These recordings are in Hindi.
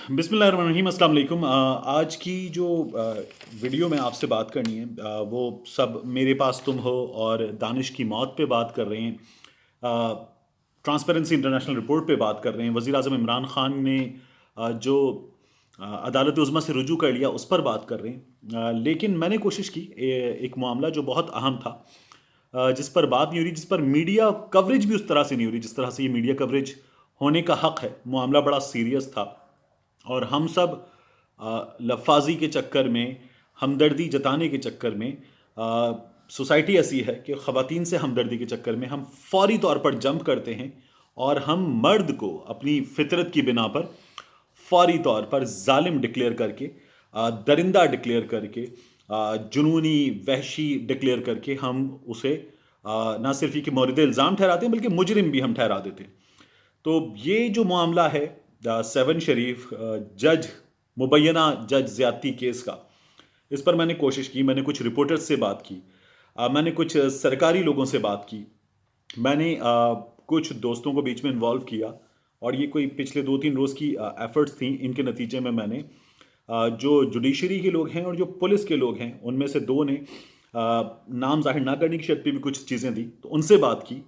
बिस्मिल्लाहिर्रहमानिर्रहीम, अस्सलाम वालेकुम। आज की जो वीडियो में आपसे बात करनी है, वो सब मेरे पास तुम हो और दानिश की मौत पे बात कर रहे हैं। ट्रांसपेरेंसी इंटरनेशनल रिपोर्ट पे बात कर रहे हैं। वज़ीर आज़म इमरान खान ने जो अदालत उज़्मा से रुजू कर लिया उस पर बात कर रहे हैं। लेकिन मैंने कोशिश की एक मामला जो बहुत अहम था, जिस पर बात नहीं हो रही, जिस पर मीडिया कवरेज भी उस तरह से नहीं हो रही जिस तरह से ये मीडिया कवरेज होने का हक है। मामला बड़ा सीरियस था और हम सब लफाजी के चक्कर में, हमदर्दी जताने के चक्कर में, सोसाइटी ऐसी है कि ख़वातीन से हमदर्दी के चक्कर में हम फौरी तौर पर जंप करते हैं और हम मर्द को अपनी फितरत की बिना पर फौरी तौर पर जालिम डिक्लेयर करके, दरिंदा डिक्लेयर करके, जुनूनी वहशी डिक्लेयर करके हम उसे ना सिर्फ ये कि मौरिद इल्ज़ाम ठहराते हैं बल्कि मुजरिम भी हम ठहरा देते हैं। तो ये जो मामला है सेवन शरीफ जज, मुबैना जज ज़्यादती केस का, इस पर मैंने कोशिश की। मैंने कुछ रिपोर्टर्स से बात की, मैंने कुछ सरकारी लोगों से बात की, मैंने कुछ दोस्तों को बीच में इन्वॉल्व किया और ये कोई पिछले 2-3 रोज़ की एफर्ट्स थी। इनके नतीजे में मैंने जो जुडिशरी के लोग हैं और जो पुलिस के लोग हैं उनमें से दो ने नाम जाहिर ना करने की शर्त पे भी कुछ चीज़ें दी, तो उनसे बात की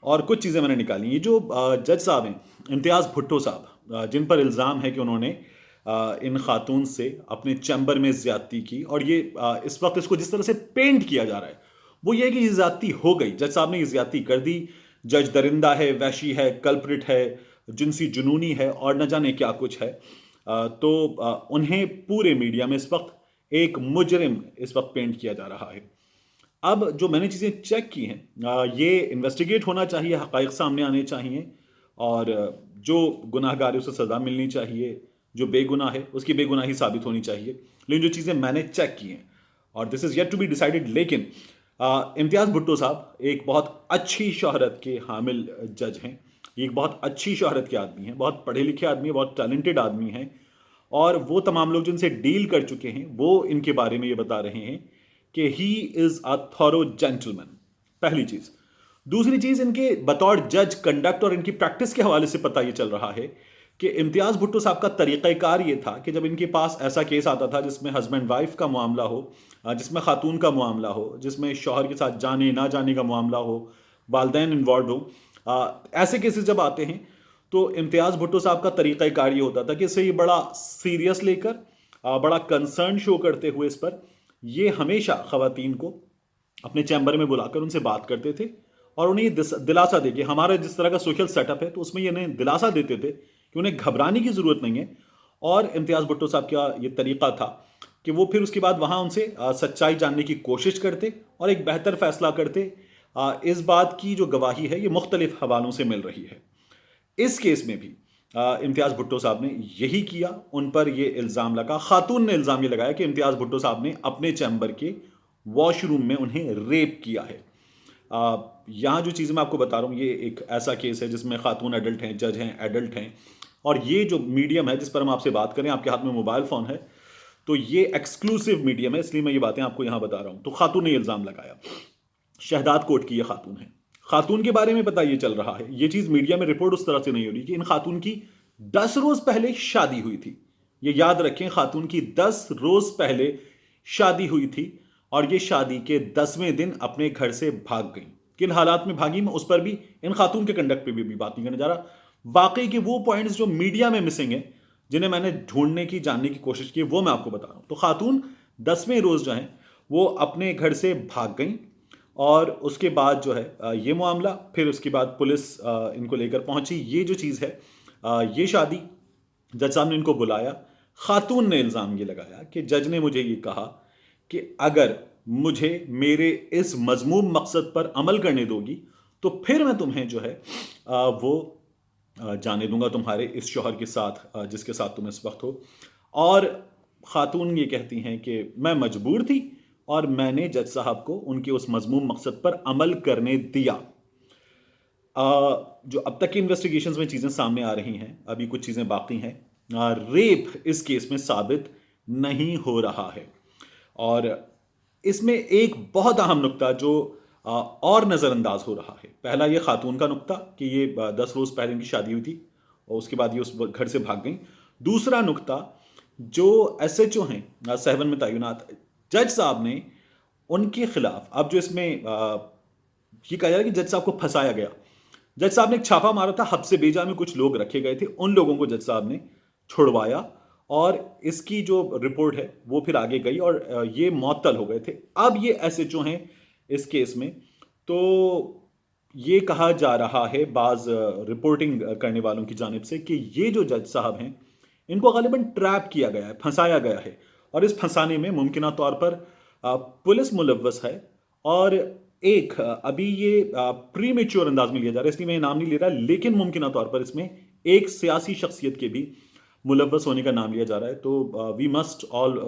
और कुछ चीज़ें मैंने निकाली। ये जो जज साहब हैं, इम्तियाज़ भुट्टो साहब, जिन पर इल्ज़ाम है कि उन्होंने इन खातून से अपने चैम्बर में ज़्यादती की, और ये इस वक्त इसको जिस तरह से पेंट किया जा रहा है वो ये है कि ये ज़्यादती हो गई, जज साहब ने ये ज़्यादती कर दी, जज दरिंदा है, वहशी है, कल्प्रिट है, जिनसी जुनूनी है और न जाने क्या कुछ है। तो उन्हें पूरे मीडिया में इस वक्त एक मुजरिम इस वक्त पेंट किया जा रहा है। अब जो मैंने चीज़ें चेक की हैं, ये इन्वेस्टिगेट होना चाहिए, हक़ाइक़ सामने आने चाहिए और जो गुनाहगार है उसे सज़ा मिलनी चाहिए, जो बेगुनाह है उसकी बेगुनाही साबित होनी चाहिए। लेकिन जो चीज़ें मैंने चेक की हैं, और this is yet to be decided, लेकिन इम्तियाज़ भुट्टो साहब एक बहुत अच्छी शोहरत के हामिल जज हैं। ये एक बहुत अच्छी शोहरत के आदमी हैं, बहुत पढ़े लिखे आदमी हैं, बहुत टैलेंटेड आदमी हैं, और वो तमाम लोग जिनसे डील कर चुके हैं वो इनके बारे में ये बता रहे हैं कि he is a thorough gentleman. पहली चीज़। दूसरी चीज़, इनके बतौर जज कंडक्ट और इनकी प्रैक्टिस के हवाले से पता ये चल रहा है कि इम्तियाज़ भुट्टो साहब का तरीक़ाकार ये था कि जब इनके पास ऐसा केस आता था जिसमें हस्बैंड वाइफ का मामला हो, जिसमें खातून का मामला हो, जिसमें शौहर के साथ जाने ना जाने का मामला हो, वालदैन इन्वॉल्व हो, ऐसे केसेस जब आते हैं तो इम्तियाज़ भुट्टो साहब का तरीक़ाकार ये होता था कि इसे ये बड़ा सीरियस लेकर, बड़ा कंसर्न शो करते हुए इस पर, ये हमेशा ख़वातीन को अपने चैम्बर में बुलाकर उनसे बात करते थे और उन्हें ये दिलासा दे के, हमारा जिस तरह का सोशल सेटअप है तो उसमें ये उन्हें दिलासा देते थे कि उन्हें घबराने की ज़रूरत नहीं है। और इम्तियाज़ भुट्टो साहब का ये तरीक़ा था कि वो फिर उसके बाद वहाँ उनसे सच्चाई जानने की कोशिश करते और एक बेहतर फ़ैसला करते। इस बात की जो गवाही है ये मुख्तलिफ हवालों से मिल रही है। इस केस में भी इम्तियाज़ भुट्टो साहब ने यही किया। उन पर यह इल्ज़ाम लगा, खातून ने इल्ज़ाम ये लगाया कि इम्तियाज़ भुट्टो साहब ने अपने चैम्बर के वॉशरूम में उन्हें रेप किया है। यहाँ जो चीज़ मैं आपको बता रहा हूँ ये एक ऐसा केस है जिसमें खातून एडल्ट हैं, जज हैं, एडल्ट हैं, और ये जो मीडियम है जिस पर हम आपसे बात करें, आपके हाथ में मोबाइल फ़ोन है, तो ये एक्सक्लूसिव मीडियम है, इसलिए मैं ये बातें आपको यहाँ बता रहा हूँ। तो खातून ने इल्ज़ाम लगाया, शहदाद कोट की ये खातून है। खातून के बारे में पता ये चल रहा है, ये चीज़ मीडिया में रिपोर्ट उस तरह से नहीं हो रही कि इन खातून की 10 रोज़ पहले शादी हुई थी। ये याद रखें, खातून की 10 रोज़ पहले शादी हुई थी और ये शादी के 10वें दिन अपने घर से भाग गई। किन हालात में भागी, मैं उस पर भी, इन खातून के कंडक्ट पे भी बात नहीं करने जा रहा। वाकई के वो पॉइंट्स जो मीडिया में मिसिंग है, जिन्हें मैंने ढूंढने की, जानने की कोशिश की, वो मैं आपको बता रहा हूं। तो खातून 10वें रोज़ जो है वो अपने घर से भाग गई और उसके बाद जो है ये मामला, फिर उसके बाद पुलिस इनको लेकर पहुंची। ये जो चीज़ है, ये शादी, जज साहब ने इनको बुलाया, खातून ने इल्ज़ाम ये लगाया कि जज ने मुझे ये कहा कि अगर मुझे मेरे इस मज़मूम मकसद पर अमल करने दोगी तो फिर मैं तुम्हें जो है वो जाने दूंगा तुम्हारे इस शौहर के साथ, जिसके साथ तुम इस वक्त हो। और खातून ये कहती हैं कि मैं मजबूर थी और मैंने जज साहब को उनके उस मज़मूम मकसद पर अमल करने दिया। जो अब तक की इन्वेस्टिगेशंस में चीज़ें सामने आ रही हैं, अभी कुछ चीज़ें बाकी हैं। रेप इस केस में साबित नहीं हो रहा है और इसमें एक बहुत अहम नुक्ता जो और नज़रअंदाज हो रहा है। पहला ये खातून का नुक्ता कि ये 10 रोज़ पहले इनकी शादी हुई थी और उसके बाद ये उस घर से भाग गई। दूसरा नुक्ता, जो एसएचओ हैं सहवन में तैनात जज साहब ने, उनके खिलाफ अब जो इसमें ये कहा जा रहा है कि जज साहब को फंसाया गया। जज साहब ने एक छापा मारा था, हद से बेजा में कुछ लोग रखे गए थे, उन लोगों को जज साहब ने छुड़वाया और इसकी जो रिपोर्ट है वो फिर आगे गई और ये मुअत्तल हो गए थे। अब ये एसएचओ हैं इस केस में। तो ये कहा जा रहा है बाज रिपोर्टिंग करने वालों की जानिब से कि ये जो जज साहब हैं इनको गालिबन ट्रैप किया गया है, फंसाया गया है, और इस फंसाने में मुमकिना तौर पर पुलिस मुलव्वस है। और एक अभी ये प्री मेच्योर अंदाज में लिया जा रहा है, इसलिए मैं नाम नहीं ले रहा, लेकिन मुमकिना तौर पर इसमें एक सियासी शख्सियत के भी मुलव्वस होने का नाम लिया जा रहा है। तो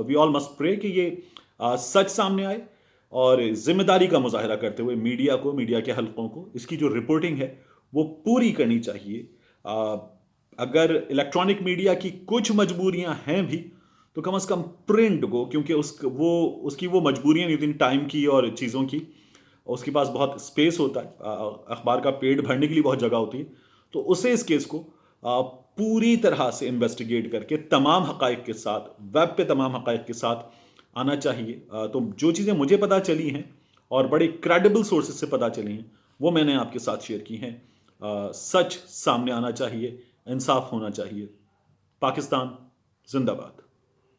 वी ऑल मस्ट प्रे कि ये सच सामने आए और जिम्मेदारी का मुजाहरा करते हुए मीडिया को, मीडिया के हलकों को इसकी जो रिपोर्टिंग है वो पूरी करनी चाहिए। अगर इलेक्ट्रॉनिक मीडिया की कुछ मजबूरियां हैं भी तो कम से कम प्रिंट को, क्योंकि उसकी वो मजबूरियां नहीं होती टाइम की और चीज़ों की, उसके पास बहुत स्पेस होता है, अखबार का पेट भरने के लिए बहुत जगह होती है। तो उसे इस केस को पूरी तरह से इन्वेस्टिगेट करके तमाम हकाइक के साथ, वेब पे तमाम हकाइक के साथ आना चाहिए। तो जो चीज़ें मुझे पता चली हैं और बड़े क्रेडिबल सोर्सेज से पता चली हैं वो मैंने आपके साथ शेयर की हैं। सच सामने आना चाहिए, इंसाफ होना चाहिए। पाकिस्तान जिंदाबाद।